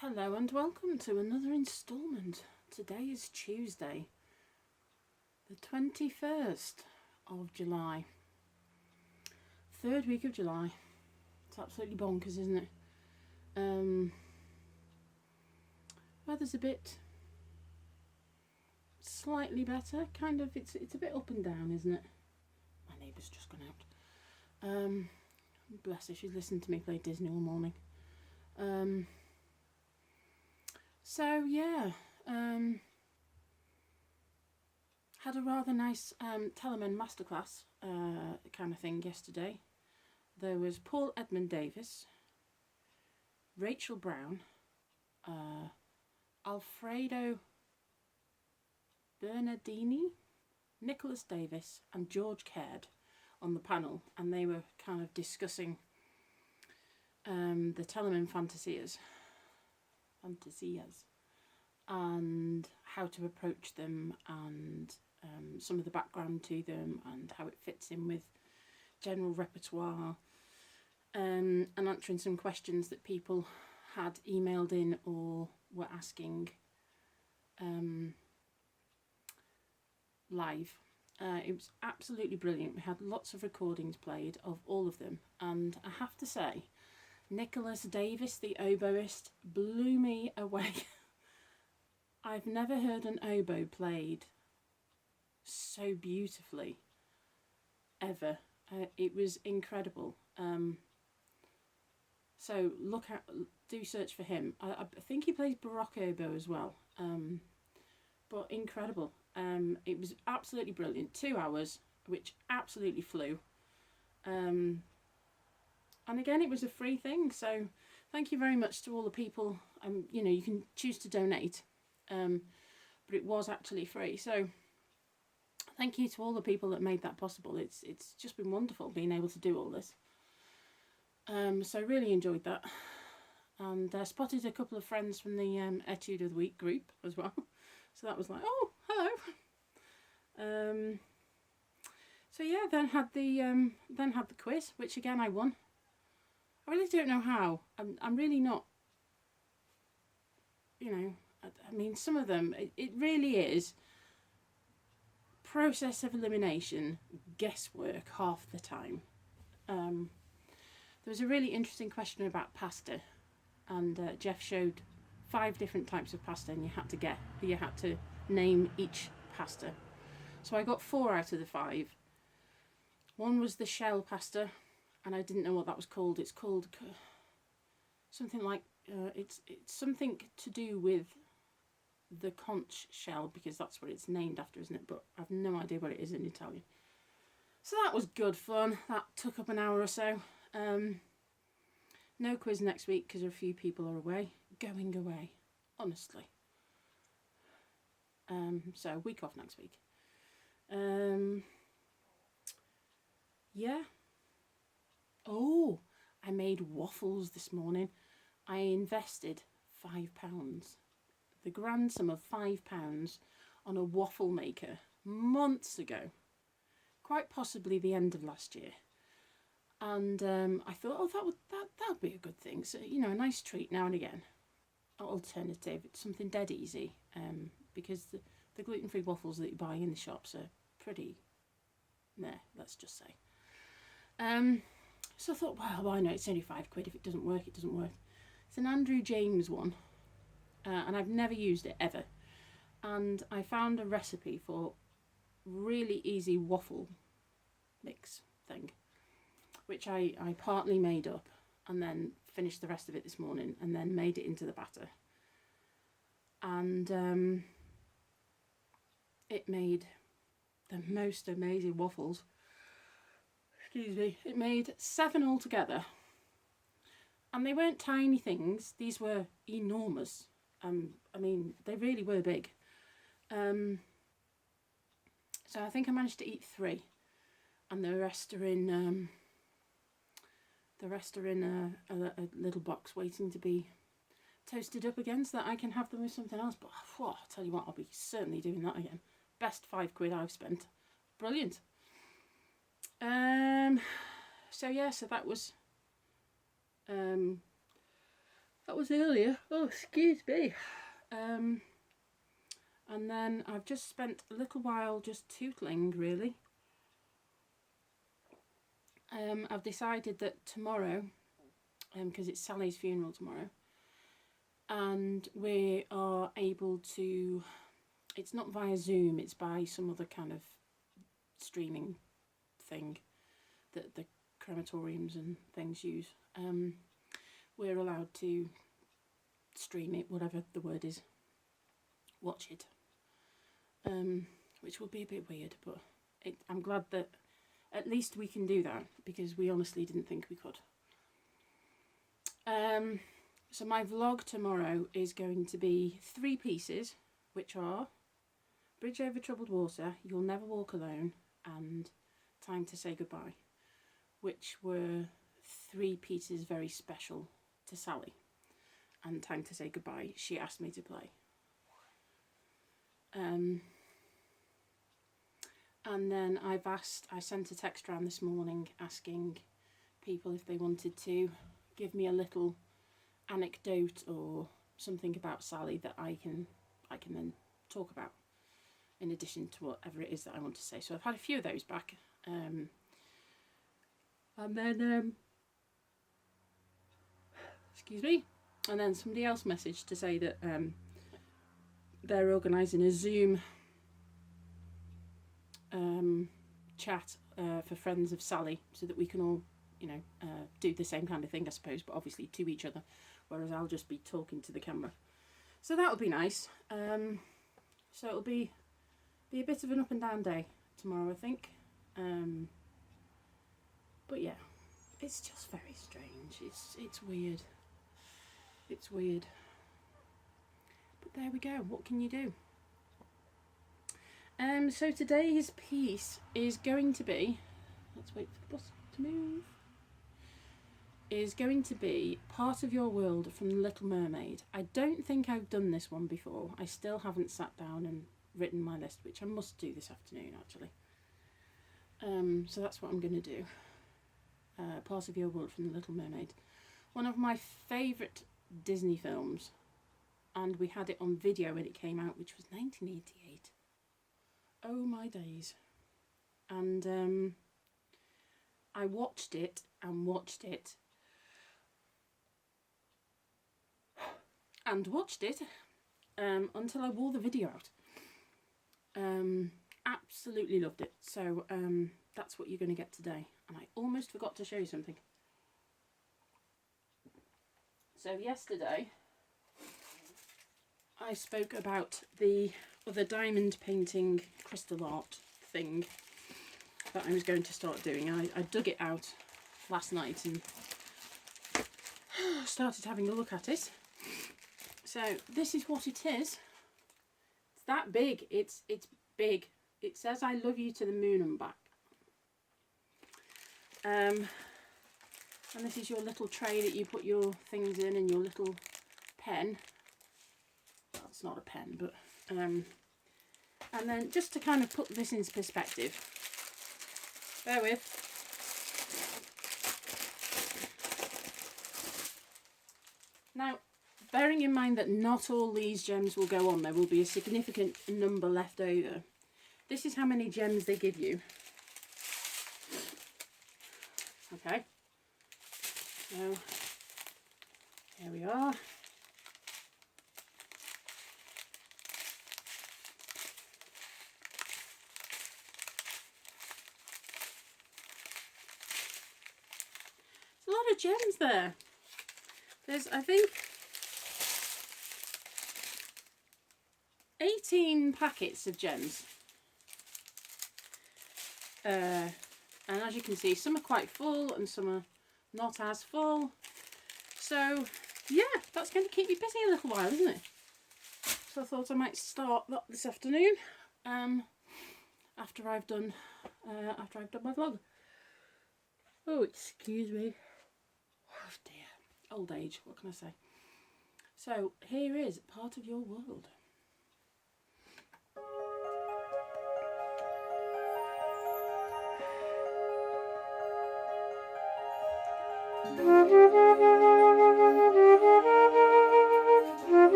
Hello and welcome to another instalment. Today is Tuesday, the 21st of July. Third week of July. It's absolutely bonkers, isn't it? Weather's a bit slightly better, kind of. It's a bit up and down, isn't it? My neighbour's just gone out. Bless her, she's listened to me play Disney all morning. So yeah, had a rather nice Telemann masterclass kind of thing yesterday. There was Paul Edmund Davis, Rachel Brown, Alfredo Bernardini, Nicholas Davis and George Caird on the panel, and they were kind of discussing the Telemann fantasias and how to approach them, and some of the background to them and how it fits in with general repertoire, and answering some questions that people had emailed in or were asking live. It was absolutely brilliant. We had lots of recordings played of all of them, and I have to say, Nicholas Davis, the oboist, blew me away. I've never heard an oboe played so beautifully, ever. It was incredible. So do search for him. I think he plays Baroque oboe as well. But incredible. It was absolutely brilliant. 2 hours, which absolutely flew. And again, it was a free thing, so thank you very much to all the people. You can choose to donate, but it was actually free. So thank you to all the people that made that possible. It's just been wonderful being able to do all this. So really enjoyed that, and spotted a couple of friends from the Etude of the Week group as well. So that was like, oh, hello. So yeah, then had the quiz, which again I won. I really don't know how. I'm really not, I mean, some of them, it really is process of elimination, guesswork half the time. There was a really interesting question about pasta, and Jeff showed 5 different types of pasta, and you had to name each pasta. So I got 4 out of the 5. One was the shell pasta, and I didn't know what that was called. It's called something like, it's something to do with the conch shell, because that's what it's named after, isn't it? But I've no idea what it is in Italian. So that was good fun. That took up an hour or so. No quiz next week because a few people are going away, honestly. So week off next week. Yeah. Oh, I made waffles this morning. I invested £5, the grand sum of £5, on a waffle maker months ago, quite possibly the end of last year. And I thought, oh, that would be a good thing. So, a nice treat now and again. Alternative, it's something dead easy, because the gluten-free waffles that you buy in the shops are pretty meh, let's just say. So I thought, well, why not? It's only £5. If it doesn't work, it doesn't work. It's an Andrew James one, and I've never used it ever. And I found a recipe for really easy waffle mix thing, which I partly made up and then finished the rest of it this morning, and then made it into the batter. And it made the most amazing waffles. Excuse me. It made 7 altogether, and they weren't tiny things. These were enormous. I mean, they really were big. So I think I managed to eat 3, and the rest are in a little box waiting to be toasted up again, so that I can have them with something else. But I'll tell you what, I'll be certainly doing that again. Best £5 I've spent. Brilliant. So yeah, so that was was earlier. Oh, excuse me. And then I've just spent a little while just tootling, really. I've decided that tomorrow, because it's Sally's funeral tomorrow, and we are able to, it's not via Zoom, it's by some other kind of streaming thing that the crematoriums and things use. We're allowed to stream it, whatever the word is, watch it, which will be a bit weird, but I'm glad that at least we can do that, because we honestly didn't think we could. So my vlog tomorrow is going to be 3 pieces, which are Bridge Over Troubled Water, You'll Never Walk Alone, and Time to Say Goodbye, which were 3 pieces very special to Sally. And Time to Say Goodbye, she asked me to play. And then I sent a text around this morning asking people if they wanted to give me a little anecdote or something about Sally that I can then talk about, in addition to whatever it is that I want to say. So I've had a few of those back. And then, excuse me, and then somebody else messaged to say that they're organising a Zoom chat for friends of Sally, so that we can all, do the same kind of thing, I suppose, but obviously to each other, whereas I'll just be talking to the camera. So that'll be nice. So it'll be a bit of an up and down day tomorrow, I think. But yeah, it's just very strange. It's weird. It's weird. But there we go. What can you do? So today's piece is going to be, let's wait for the bus to move, is going to be Part of Your World from The Little Mermaid. I don't think I've done this one before. I still haven't sat down and written my list, which I must do this afternoon, actually. So that's what I'm going to do. Part of Your World from The Little Mermaid. One of my favourite Disney films, and we had it on video when it came out, which was 1988. Oh my days. And I watched it and watched it and watched it until I wore the video out. Absolutely loved it. So that's what you're going to get today. And I almost forgot to show you something. So yesterday I spoke about the other diamond painting crystal art thing that I was going to start doing. I dug it out last night and started having a look at it. So this is what it is. It's that big. It's big. It says I love you to the moon and back. And this is your little tray that you put your things in, and your little pen. Well, it's not a pen, but and then just to kind of put this into perspective, bear with. Now, bearing in mind that not all these gems will go on, there will be a significant number left over. This is how many gems they give you. Okay, so here we are. There's a lot of gems there. There's, I think, 18 packets of gems. And as you can see, some are quite full and some are not as full. So yeah, that's going to keep me busy a little while, isn't it? So I thought I might start that this afternoon, after I've done my vlog. Oh, excuse me. Oh dear, old age. What can I say? So here is Part of Your World.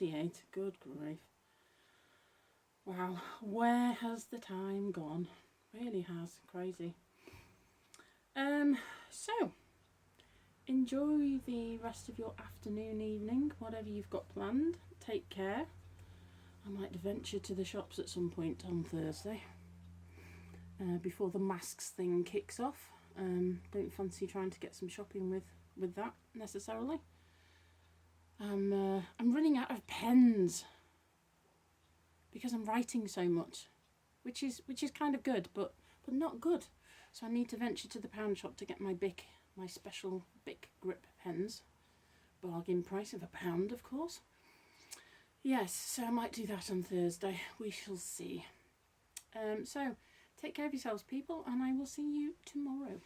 188. Good grief. Wow, where has the time gone? Really has. Crazy. So enjoy the rest of your afternoon, evening, whatever you've got planned. Take care. I might venture to the shops at some point on Thursday before the masks thing kicks off. Don't fancy trying to get some shopping with that necessarily. I'm running out of pens because I'm writing so much, which is kind of good, but not good. So I need to venture to the pound shop to get my special Bic grip pens. Bargain price of £1, of course. Yes, so I might do that on Thursday. We shall see. So take care of yourselves, people, and I will see you tomorrow.